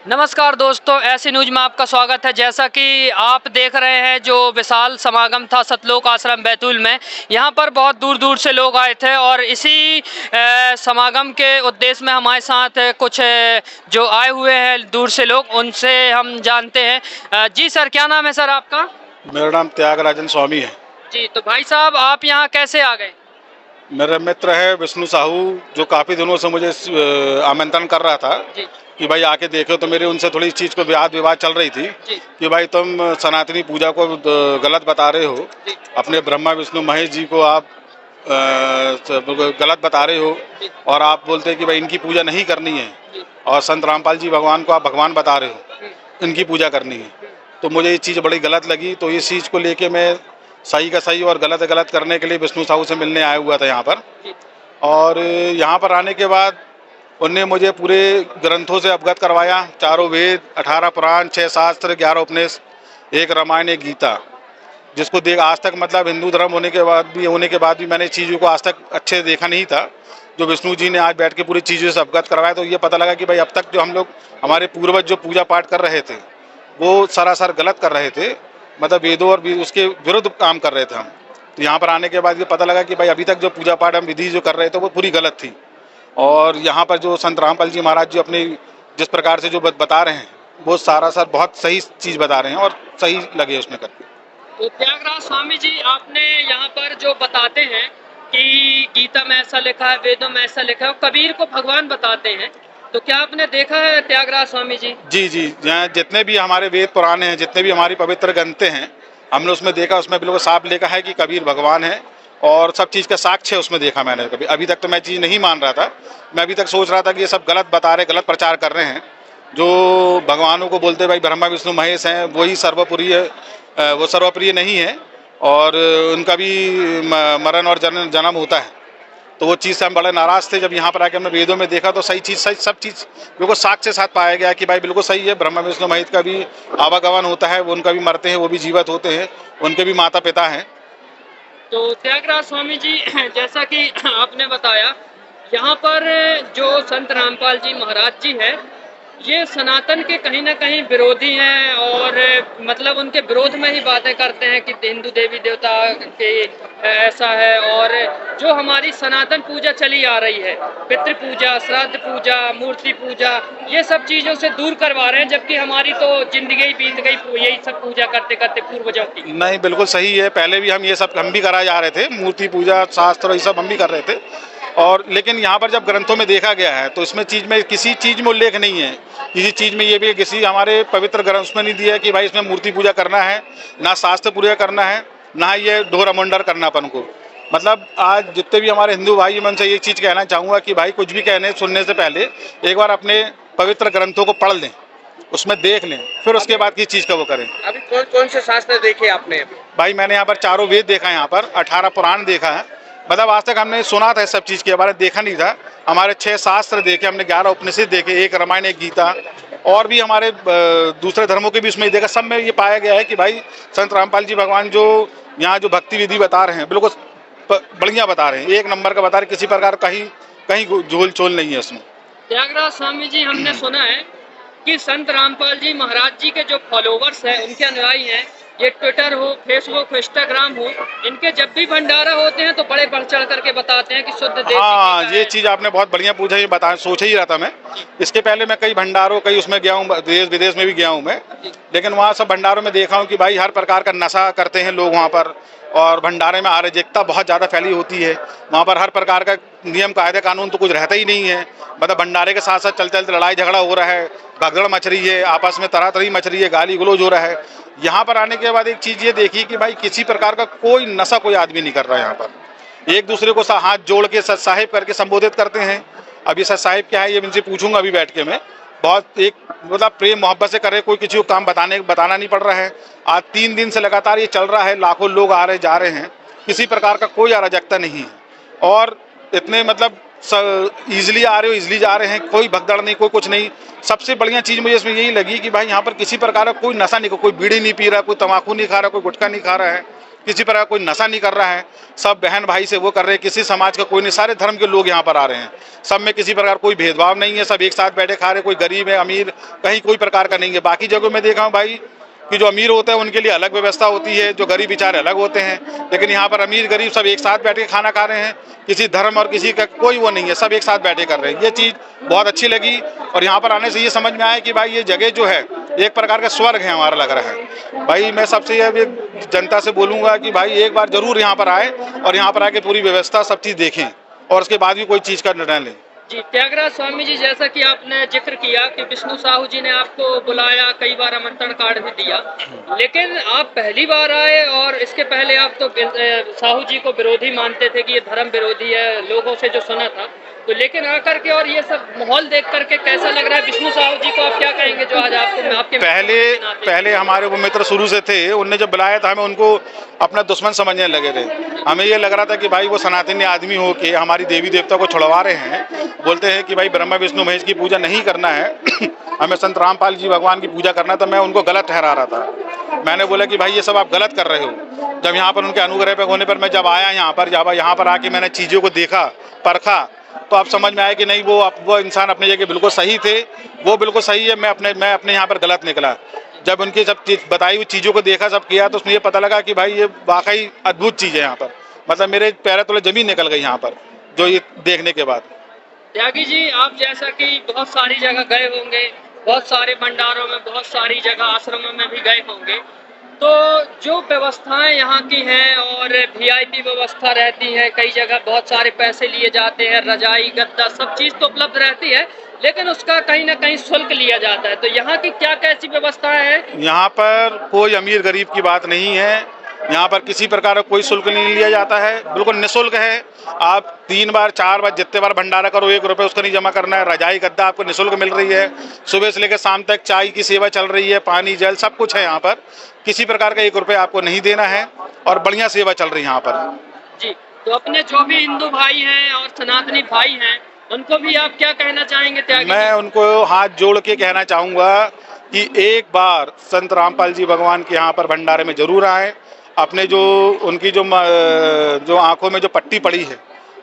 नमस्कार दोस्तों, ऐसी न्यूज में आपका स्वागत है। जैसा कि आप देख रहे हैं, जो विशाल समागम था सतलोक आश्रम बैतूल में, यहाँ पर बहुत दूर दूर से लोग आए थे और इसी समागम के उद्देश्य में हमारे साथ कुछ जो आए हुए हैं दूर से लोग, उनसे हम जानते हैं। जी सर, क्या नाम है सर आपका? मेरा नाम त्यागराजन स्वामी है। जी, तो भाई साहब आप यहाँ कैसे आ गए? मेरा मित्र है विष्णु साहू, जो काफ़ी दिनों से मुझे आमंत्रण कर रहा था जी कि भाई आके देखो। तो मेरी उनसे थोड़ी इस चीज़ को वाद विवाद चल रही थी जी कि भाई तुम सनातनी पूजा को गलत बता रहे हो, जी अपने ब्रह्मा विष्णु महेश जी को आप गलत बता रहे हो, जी और आप बोलते हैं कि भाई इनकी पूजा नहीं करनी है, जी और संत रामपाल जी भगवान को आप भगवान बता रहे हो, जी इनकी पूजा करनी है। तो मुझे ये चीज़ बड़ी गलत लगी। तो इस चीज़ को लेके मैं सही का सही और गलत गलत करने के लिए विष्णु साहू से मिलने आया हुआ था यहाँ पर। जी और यहाँ पर आने के बाद उनने मुझे पूरे ग्रंथों से अवगत करवाया। चारों वेद, 18 पुराण, 6 शास्त्र, 11 उपनिषद, एक रामायण, एक गीता, जिसको देख आज तक मतलब हिंदू धर्म होने के बाद भी मैंने इस चीज़ों को आज तक अच्छे से देखा नहीं था। जो विष्णु जी ने आज बैठ के पूरी चीज़ों से अवगत करवाया, तो ये पता लगा कि भाई अब तक जो हम लोग, हमारे पूर्वज जो पूजा पाठ कर रहे थे, वो सरासर गलत कर रहे थे। मतलब वेदों और उसके विरुद्ध काम कर रहे थे हम। तो यहाँ पर आने के बाद ये पता लगा कि भाई अभी तक जो पूजा पाठ हम विधि जो कर रहे थे वो पूरी गलत थी। और यहाँ पर जो संत रामपाल जी महाराज जी अपनी जिस प्रकार से जो बता रहे हैं, वो सर बहुत सही चीज़ बता रहे हैं और सही लगे उसमें करके। तो त्यागराज स्वामी जी, आपने यहाँ पर जो बताते हैं कि गीता में ऐसा लिखा है, वेदों में ऐसा लिखा है, कबीर को भगवान बताते हैं, तो क्या आपने देखा है त्यागराज स्वामी जी? जी जी, जहाँ जितने भी हमारे वेद पुराने हैं, जितने भी हमारी पवित्र ग्रंथें हैं, हमने उसमें देखा, उसमें बिल्कुल साफ लिखा है कि कबीर भगवान है, और सब चीज़ का साक्ष्य उसमें देखा मैंने। कभी अभी तक तो मैं चीज़ नहीं मान रहा था। मैं अभी तक सोच रहा था कि ये सब गलत बता रहे, गलत प्रचार कर रहे हैं। जो भगवानों को बोलते भाई ब्रह्मा विष्णु महेश हैं, वही सर्वप्रिय, वो सर्वप्रिय नहीं है, और उनका भी मरण और जन्म होता है। तो वो चीज़ से हम बड़े नाराज़ थे। जब यहाँ पर आके हमने वेदों में देखा तो सही चीज़, सही सब चीज़ बिल्कुल साक्ष्य के साथ पाया गया कि भाई बिल्कुल सही है। ब्रह्मा विष्णु महेश का भी आवागमन होता है, वो उनका भी मरते हैं, वो भी जीवित होते हैं, उनके भी माता पिता हैं। तो त्यागराज स्वामी जी, जैसा कि आपने बताया, यहाँ पर जो संत रामपाल जी महाराज जी हैं, ये सनातन के कहीं ना कहीं विरोधी हैं और मतलब उनके विरोध में ही बातें करते हैं कि हिंदू देवी देवता के ऐसा है, और जो हमारी सनातन पूजा चली आ रही है, पितृ पूजा, श्राद्ध पूजा, मूर्ति पूजा, ये सब चीज़ों से दूर करवा रहे हैं, जबकि हमारी तो जिंदगी ही बीत गई यही सब पूजा करते करते पूर्वजों की। नहीं, बिल्कुल सही है। पहले भी हम ये सब हम भी कराए जा रहे थे, मूर्ति पूजा, शास्त्र, ये सब हम भी कर रहे थे। और लेकिन यहाँ पर जब ग्रंथों में देखा गया है तो इसमें चीज़ में किसी चीज़ में उल्लेख नहीं है। किसी चीज़ में ये भी किसी हमारे पवित्र ग्रंथ में नहीं दिया है कि भाई इसमें मूर्ति पूजा करना है, ना शास्त्र पूजा करना है, ना ये ढोरा मुंडर करना अपन को। मतलब आज जितने भी हमारे हिंदू भाई, मैं उनसे ये चीज़ कहना चाहूँगा कि भाई कुछ भी कहने सुनने से पहले एक बार अपने पवित्र ग्रंथों को पढ़ लें, उसमें देख लें, फिर उसके बाद किस चीज़ का वो करें। अभी कौन कौन से शास्त्र देखे आपने? भाई मैंने यहाँ पर चारों वेद देखा है, यहाँ पर 18 पुराण देखा है। मतलब आज तक हमने सुना था, सब चीज़ के बारे में देखा नहीं था। हमारे 6 शास्त्र देखे हमने, 11 उपनिषद देखे, एक रामायण, एक गीता, और भी हमारे दूसरे धर्मों के भी उसमें देखा। सब में ये पाया गया है कि भाई संत रामपाल जी भगवान जो यहाँ जो भक्ति विधि बता रहे हैं, बिल्कुल बढ़िया बता रहे हैं, एक नंबर का बता रहे हैं। किसी प्रकार कहीं कहीं झोल छोल नहीं है उसमें। त्यागराज स्वामी जी, हमने सुना है कि संत रामपाल जी महाराज जी के जो फॉलोवर्स हैं, उनके अनुयायी हैं, ये ट्विटर हो, फेसबुक हो, इंस्टाग्राम हो, इनके जब भी भंडारा होते हैं तो बड़े बढ़ चढ़ करके बताते हैं कि शुद्ध देसी घी हाँ, का ये है। चीज़ आपने बहुत बढ़िया पूछा, ये बता सोच ही रहा था मैं। इसके पहले मैं कई भंडारों, कई उसमें गया हूँ, देश विदेश में भी गया हूँ मैं। लेकिन वहाँ सब भंडारों में देखा हूँ कि भाई हर प्रकार का नशा करते हैं लोग वहाँ पर, और भंडारे में अराजकता बहुत ज़्यादा फैली होती है। वहाँ पर हर प्रकार का नियम कायदे कानून तो कुछ रहता ही नहीं है। मतलब भंडारे के साथ साथ चलते चलते लड़ाई झगड़ा हो रहा है, भगदड़ मच रही है, आपस में तरह तरह मच रही है, गाली गलौज हो रहा है। यहाँ पर आने के बाद एक चीज़ ये देखी कि भाई किसी प्रकार का कोई नशा कोई आदमी नहीं कर रहा है। यहाँ पर एक दूसरे को हाथ जोड़ के सत साहिब करके संबोधित करते हैं। अब ये सत साहिब क्या है, ये इनसे पूछूंगा अभी बैठ के मैं। बहुत एक मतलब प्रेम मोहब्बत से करे, कोई किसी को काम बताना नहीं पड़ रहा है। आज 3 दिन से लगातार ये चल रहा है, लाखों लोग आ रहे जा रहे हैं, किसी प्रकार का कोई अराजकता नहीं है। और इतने मतलब ईजिली आ रहे हो, ईजिली जा रहे हैं, कोई भगदड़ नहीं, कोई कुछ नहीं। सबसे बढ़िया चीज़ मुझे इसमें यही लगी कि भाई यहाँ पर किसी प्रकार का कोई नशा नहीं, कोई बीड़ी नहीं पी रहा, कोई तम्बाकू नहीं खा रहा, कोई गुटखा नहीं खा रहा है, किसी प्रकार कोई नशा नहीं कर रहा है, सब बहन भाई से वो कर रहे हैं, किसी समाज का कोई नहीं, सारे धर्म के लोग यहाँ पर आ रहे हैं, सब में किसी प्रकार कोई भेदभाव नहीं है, सब एक साथ बैठे खा रहे, कोई गरीब है अमीर कहीं कोई प्रकार का नहीं है। बाकी जगहों में देखा हूँ भाई कि जो अमीर होते हैं उनके लिए अलग व्यवस्था होती है, जो गरीब बेचारे अलग होते हैं, लेकिन यहाँ पर अमीर गरीब सब एक साथ बैठ के खाना खा रहे हैं, किसी धर्म और किसी का कोई वो नहीं है, सब एक साथ बैठे कर रहे हैं। ये चीज़ बहुत अच्छी लगी और यहाँ पर आने से ये समझ में आया कि भाई ये जगह जो है एक प्रकार का स्वर्ग है हमारा लग रहा है। भाई मैं सबसे ये जनता से बोलूँगा कि भाई एक बार जरूर यहाँ पर आए और यहाँ पर आके पूरी व्यवस्था सब चीज़ देखें और उसके बाद भी कोई चीज़ का निर्णय लें। जी, त्यागराज स्वामी जी, जैसा कि आपने जिक्र किया कि विष्णु साहू जी ने आपको बुलाया, कई बार आमंत्रण कार्ड भी दिया, लेकिन आप पहली बार आए और इसके पहले आप तो साहू जी को विरोधी मानते थे कि ये धर्म विरोधी है, लोगों से जो सुना था, तो लेकिन आकर के और ये सब माहौल देख करके कैसा लग रहा है? विष्णु साहू जी को आप क्या कहेंगे जो आज आपको आपके पहले हमारे वो मित्र शुरू से थे, उनने जब बुलाया था हमें उनको अपना दुश्मन समझने लगे थे। हमें ये लग रहा था कि भाई वो सनातनी आदमी हो के हमारी देवी देवता को छुड़वा रहे हैं, बोलते हैं कि भाई ब्रह्मा विष्णु महेश की पूजा नहीं करना है हमें संत रामपाल जी भगवान की पूजा करना था। मैं उनको गलत ठहरा रहा था, मैंने बोला कि भाई ये सब आप गलत कर रहे हो। जब यहाँ पर उनके अनुग्रह पे होने पर मैं जब आया यहाँ पर आके मैंने चीज़ों को देखा परखा तो अब समझ में आया कि नहीं वो इंसान अपनी जगह बिल्कुल सही थे, वो बिल्कुल सही है, मैं अपने यहाँ पर गलत निकला। जब उनकी सब बताई हुई चीज़ों को देखा सब किया तो उसमें ये पता लगा कि भाई ये वाकई अद्भुत चीज़ है यहाँ पर, मतलब मेरे पैरों तले जमीन निकल गई यहाँ पर जो ये देखने के बाद। त्यागी जी, आप जैसा कि बहुत सारी जगह गए होंगे, बहुत सारे भंडारों में, बहुत सारी जगह आश्रमों में भी गए होंगे, तो जो व्यवस्थाएं यहाँ की हैं और वीआईपी व्यवस्था रहती है, कई जगह बहुत सारे पैसे लिए जाते हैं, रजाई गद्दा सब चीज़ तो उपलब्ध रहती है, लेकिन उसका कहीं ना कहीं शुल्क लिया जाता है, तो यहाँ की क्या कैसी व्यवस्थाएं हैं? यहाँ पर कोई अमीर गरीब की बात नहीं है, यहाँ पर किसी प्रकार का कोई शुल्क नहीं लिया जाता है, बिल्कुल निःशुल्क है। आप 3 बार 4 बार जितने बार भंडारा करो 1 रुपये उसका नहीं जमा करना है। रजाई गद्दा आपको निःशुल्क मिल रही है, सुबह से लेकर शाम तक चाय की सेवा चल रही है, पानी जल सब कुछ है यहाँ पर, किसी प्रकार का 1 रुपये आपको नहीं देना है और बढ़िया सेवा चल रही है यहाँ पर। जी, तो अपने जो भी हिंदू भाई हैं और सनातनी भाई हैं उनको भी आप क्या कहना चाहेंगे त्यागी? मैं उनको हाथ जोड़ के कहना चाहूँगा कि एक बार संत रामपाल जी भगवान के यहाँ पर भंडारे में जरूर आए, अपने जो उनकी जो आंखों में जो पट्टी पड़ी है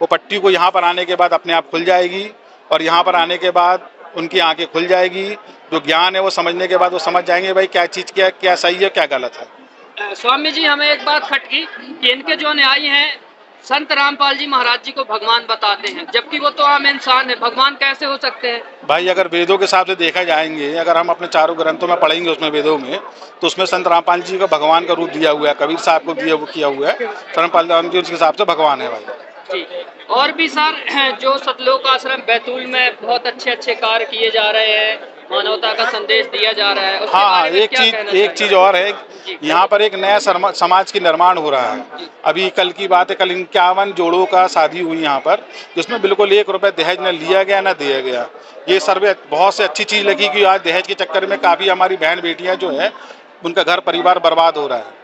वो पट्टी को यहाँ पर आने के बाद अपने आप खुल जाएगी और यहाँ पर आने के बाद उनकी आंखें खुल जाएगी, जो ज्ञान है वो समझने के बाद वो समझ जाएंगे भाई क्या चीज़ क्या सही है क्या गलत है। स्वामी जी, हमें एक बात खटकी कि इनके जो न्यायी हैं संत रामपाल जी महाराज जी को भगवान बताते हैं, जबकि वो तो आम इंसान है, भगवान कैसे हो सकते हैं? भाई अगर वेदों के हिसाब से देखा जाएंगे, अगर हम अपने चारों ग्रंथों में पढ़ेंगे उसमें वेदों में, तो उसमें संत रामपाल जी का भगवान का रूप दिया हुआ है, कबीर साहब को किया हुआ है, संत रामपाल जी उसके हिसाब से भगवान है भाई जी। और भी सर जो सतलोक आश्रम बैतूल में बहुत अच्छे कार्य किए जा रहे हैं, मानवता का संदेश दिया जा रहा है, हाँ, एक चीज और है, यहाँ पर एक नया समाज की निर्माण हो रहा है। अभी कल की बात है, कल 51 जोड़ों का शादी हुई यहाँ पर, जिसमें बिल्कुल 1 रुपये दहेज न लिया गया न दिया गया। ये सर्वे बहुत से अच्छी चीज लगी कि आज दहेज के चक्कर में काफी हमारी बहन बेटियां जो है उनका घर परिवार बर्बाद हो रहा है,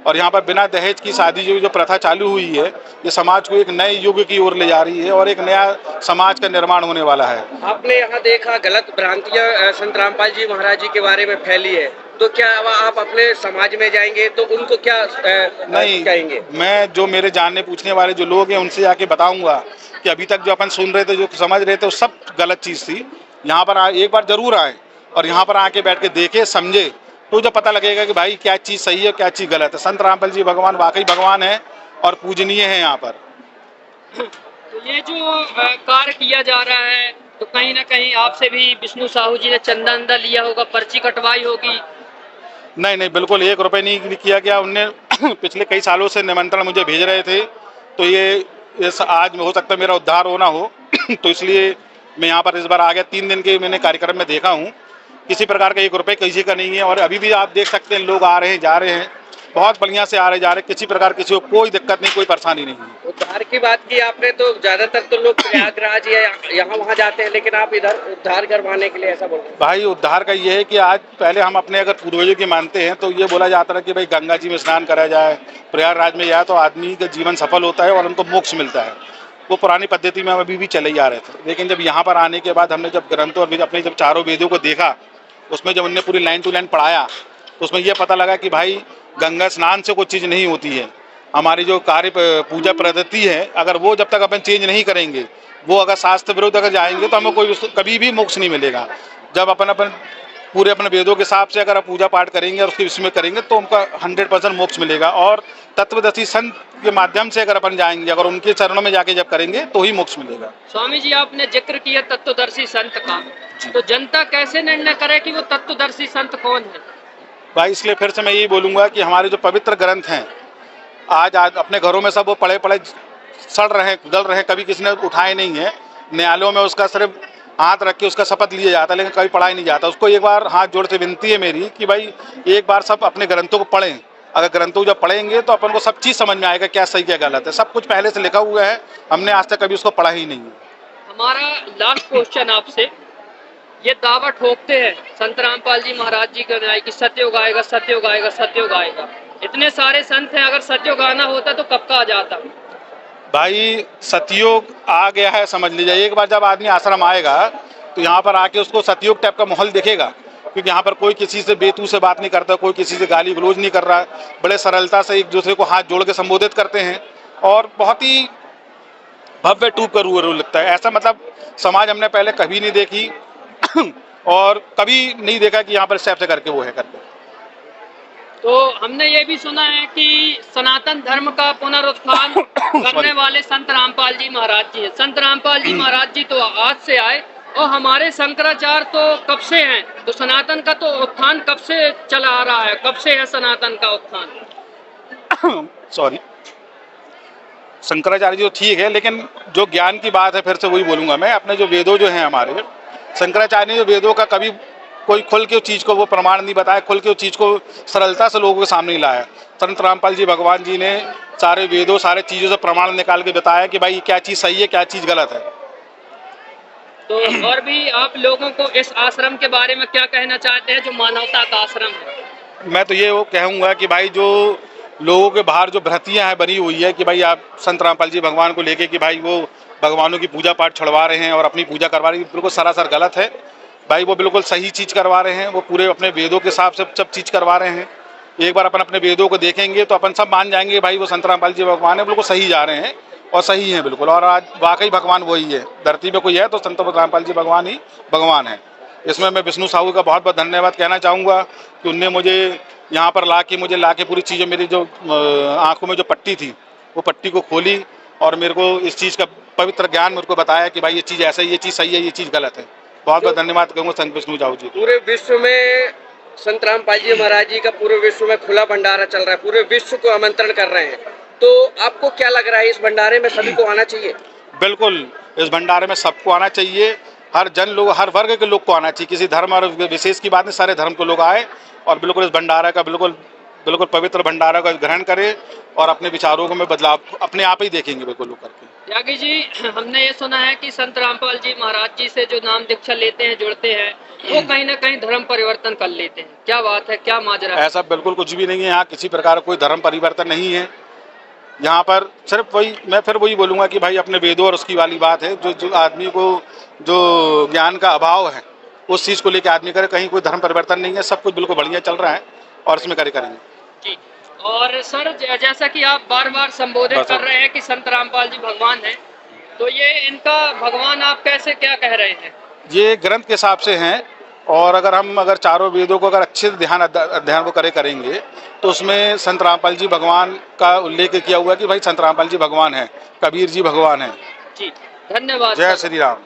और यहाँ पर बिना दहेज की शादी जो प्रथा चालू हुई है, ये समाज को एक नए युग की ओर ले जा रही है और एक नया समाज का निर्माण होने वाला है। आपने यहाँ देखा गलत भ्रांतियां संत रामपाल जी महाराज जी के बारे में फैली है, तो क्या आप अपने समाज में जाएंगे तो उनको क्या नहीं कहेंगे? मैं जो मेरे जानने पूछने वाले जो लोग हैं उनसे जाके बताऊंगा कि अभी तक जो अपन सुन रहे थे, जो समझ रहे थे, वो सब गलत चीज़ थी। यहाँ पर एक बार जरूर आए और यहाँ पर आके बैठ के देखे समझे तो जो पता लगेगा कि भाई क्या चीज़ सही है क्या चीज़ गलत है। संत रामपाल जी भगवान वाकई भगवान है और पूजनीय है यहाँ पर। तो ये जो कार्य किया जा रहा है, तो कहीं ना कहीं आपसे भी विष्णु साहू जी ने चंदा अंदा लिया होगा, पर्ची कटवाई होगी? नहीं, बिल्कुल 1 रुपये नहीं किया गया। उनने पिछले कई सालों से निमंत्रण मुझे भेज रहे थे, तो ये आज हो सकता है मेरा उद्धार होना हो तो इसलिए मैं यहाँ पर इस बार आ गया। 3 दिन के मैंने कार्यक्रम में देखा हूँ, किसी प्रकार का 1 रुपये किसी का नहीं है, और अभी भी आप देख सकते हैं लोग आ रहे हैं जा रहे हैं, बहुत बढ़िया से आ रहे जा रहे, किसी प्रकार किसी को कोई दिक्कत नहीं, कोई परेशानी नहीं है। उद्धार की बात की आपने, तो ज्यादातर तो लोग प्रयागराज या यहाँ वहाँ जाते हैं, लेकिन आप इधर उद्धार करवाने के लिए ऐसा बोल रहे हैं? भाई उद्धार का ये है कि आज पहले हम अपने अगर पूर्वजों की मानते हैं तो ये बोला जाता है कि भाई गंगा जी में स्नान करा जाए, प्रयागराज में जाए तो आदमी का जीवन सफल होता है और उनको मोक्ष मिलता है। वो पुरानी पद्धति में अभी भी चले जा रहे थे, लेकिन जब यहाँ पर आने के बाद हमने जब ग्रंथों और अपने जब चारों वेदों को देखा, उसमें जब उनने पूरी लाइन टू लाइन पढ़ाया तो उसमें यह पता लगा कि भाई गंगा स्नान से कोई चीज़ नहीं होती है, हमारी जो कार्य पूजा पद्धति है, अगर वो जब तक अपन चेंज नहीं करेंगे, वो अगर शास्त्र विरुद्ध अगर जाएंगे तो हमें कोई कभी भी मोक्ष नहीं मिलेगा। जब अपन पूरे अपने वेदों के हिसाब से अगर आप पूजा पाठ करेंगे और उसके विषय में करेंगे तो उनका 100% मोक्ष मिलेगा। और तत्वदर्शी संत के माध्यम से अगर अपन जाएंगे, अगर उनके चरणों में जाके जब करेंगे तो ही मोक्ष मिलेगा। स्वामी जी, आपने जिक्र किया तत्वदर्शी संत का, तो जनता कैसे निर्णय करे कि वो तत्वदर्शी संत कौन है? भाई इसलिए फिर से मैं यही बोलूँगा कि हमारे जो पवित्र ग्रंथ हैं, आज अपने घरों में सब वो पड़े पड़े सड़ रहे हैं, गल रहे हैं, कभी किसी ने उठाए नहीं है। न्यायालयों में उसका सिर्फ हाथ रख के उसका शपथ लिया जाता है, लेकिन कभी पढ़ा ही नहीं जाता। उसको एक बार हाथ जोड़ के विनती है मेरी कि भाई एक बार सब अपने ग्रंथों को पढ़ें। अगर ग्रंथों को जब पढ़ेंगे तो अपन को सब चीज़ समझ में आएगा, क्या सही क्या गलत है। सब कुछ पहले से लिखा हुआ है, हमने आज तक कभी उसको पढ़ा ही नहीं है। हमारा लास्ट क्वेश्चन आपसे, ये दावा ठोकते हैं संत रामपाल जी महाराज जी के न्याय कि सतयुग आएगा, सतयुग आएगा, सतयुग आएगा। इतने सारे संत हैं, अगर सतयुग आना होता तो कब का आ जाता? भाई सतयुग आ गया है समझ लीजिए। एक बार जब आदमी आश्रम आएगा तो यहाँ पर आके उसको सतयुग टाइप का माहौल दिखेगा, क्योंकि यहाँ पर कोई किसी से बेतू से बात नहीं करता, कोई किसी से गाली गलौज नहीं कर रहा है। बड़े सरलता से एक दूसरे को हाथ जोड़ के संबोधित करते हैं और बहुत ही भव्य टूप का रूप लगता है। ऐसा मतलब समाज हमने पहले कभी नहीं देखी और कभी नहीं देखा कि यहाँ पर स्टेप से करके वो है करके। तो हमने ये भी सुना है कि सनातन धर्म का पुनरुत्थान करने वाले संत रामपाल जी महाराज जी हैं। संत रामपाल जी महाराज जी तो आज से आए और हमारे शंकराचार्य तो कब से हैं, तो सनातन का तो उत्थान कब से चला आ रहा है? कब से है सनातन का उत्थान? सॉरी, शंकराचार्य जी तो ठीक है, लेकिन जो ज्ञान की बात है फिर से वही बोलूंगा मैं। अपने जो वेदों जो हैं हमारे, शंकराचार्य ने जो वेदों का कभी कोई खुल के उस चीज़ को वो प्रमाण नहीं बताया, खुल के उस चीज़ को सरलता से लोगों के सामने नहीं लाया। संत रामपाल जी भगवान जी ने सारे वेदों सारे चीज़ों से प्रमाण निकाल के बताया कि भाई क्या चीज़ सही है, क्या चीज़ गलत है। तो और भी आप लोगों को इस आश्रम के बारे में क्या कहना चाहते हैं, जो मानवता का आश्रम है? मैं तो ये वो कहूँगा कि भाई जो लोगों के बाहर जो भ्रांतियाँ हैं बनी हुई है कि भाई आप संत रामपाल जी भगवान को लेके कि भाई वो भगवानों की पूजा पाठ छुड़वा रहे हैं और अपनी पूजा करवा रहे हैं, बिल्कुल सरासर गलत है। भाई वो बिल्कुल सही चीज़ करवा रहे हैं, वो पूरे अपने वेदों के हिसाब से सब चीज़ करवा रहे हैं। एक बार अपन अपने वेदों को देखेंगे तो अपन सब मान जाएंगे भाई वो संत रामपाल जी भगवान है, बिल्कुल सही जा रहे हैं और सही हैं बिल्कुल। और आज वाकई भगवान वही है, धरती पे कोई है तो संत रामपाल जी भगवान ही भगवान है। इसमें मैं विष्णु साहू का बहुत बहुत धन्यवाद कहना चाहूँगा कि उनने मुझे यहाँ पर ला के पूरी चीज़ें, मेरी जो आँखों में जो पट्टी थी वो पट्टी को खोली और मेरे को इस चीज़ का पवित्र ज्ञान मेरे को बताया कि भाई ये चीज़ ऐसा है, ये चीज़ सही है, ये चीज़ गलत है। बहुत बहुत धन्यवाद कहूँगा संत विष्णु साहू जी। पूरे विश्व में संत रामपाल जी महाराज जी का पूरे विश्व में खुला भंडारा चल रहा है, पूरे विश्व को आमंत्रण कर रहे हैं, तो आपको क्या लग रहा है इस भंडारे में सभी को आना चाहिए? बिल्कुल, इस भंडारे में सबको आना चाहिए, हर जन लोग, हर वर्ग के लोग को आना चाहिए। किसी धर्म और विशेष की बात नहीं, सारे धर्म के लोग आए और बिल्कुल इस भंडारा का बिल्कुल पवित्र भंडारा का ग्रहण करें और अपने विचारों को में बदलाव अपने आप ही देखेंगे बिल्कुल लोग करके। त्यागी जी, हमने ये सुना है कि संत रामपाल जी महाराज जी से जो नाम दीक्षा लेते हैं, जुड़ते हैं, वो कहीं ना कहीं धर्म परिवर्तन कर लेते हैं। क्या बात है, क्या माजरा है? ऐसा बिल्कुल कुछ भी नहीं है, यहाँ किसी प्रकार कोई धर्म परिवर्तन नहीं है। यहाँ पर सिर्फ वही, मैं फिर वही बोलूँगा कि भाई अपने वेदों और उसकी वाली बात है, जो आदमी को जो ज्ञान का अभाव है उस चीज़ को लेकर आदमी करे, कहीं कोई धर्म परिवर्तन नहीं है, सब कुछ बिल्कुल बढ़िया चल रहा है और इसमें करेंगे जी। और सर, जैसा कि आप बार बार संबोधित कर रहे हैं कि संत रामपाल जी भगवान हैं, तो ये इनका भगवान आप कैसे क्या कह रहे हैं? ये ग्रंथ के हिसाब से हैं और अगर चारों वेदों को अगर अच्छे से अध्ययन को करेंगे तो उसमें संत रामपाल जी भगवान का उल्लेख किया हुआ है कि भाई संत रामपाल जी भगवान है, कबीर जी भगवान है। जी, धन्यवाद। जय श्री राम।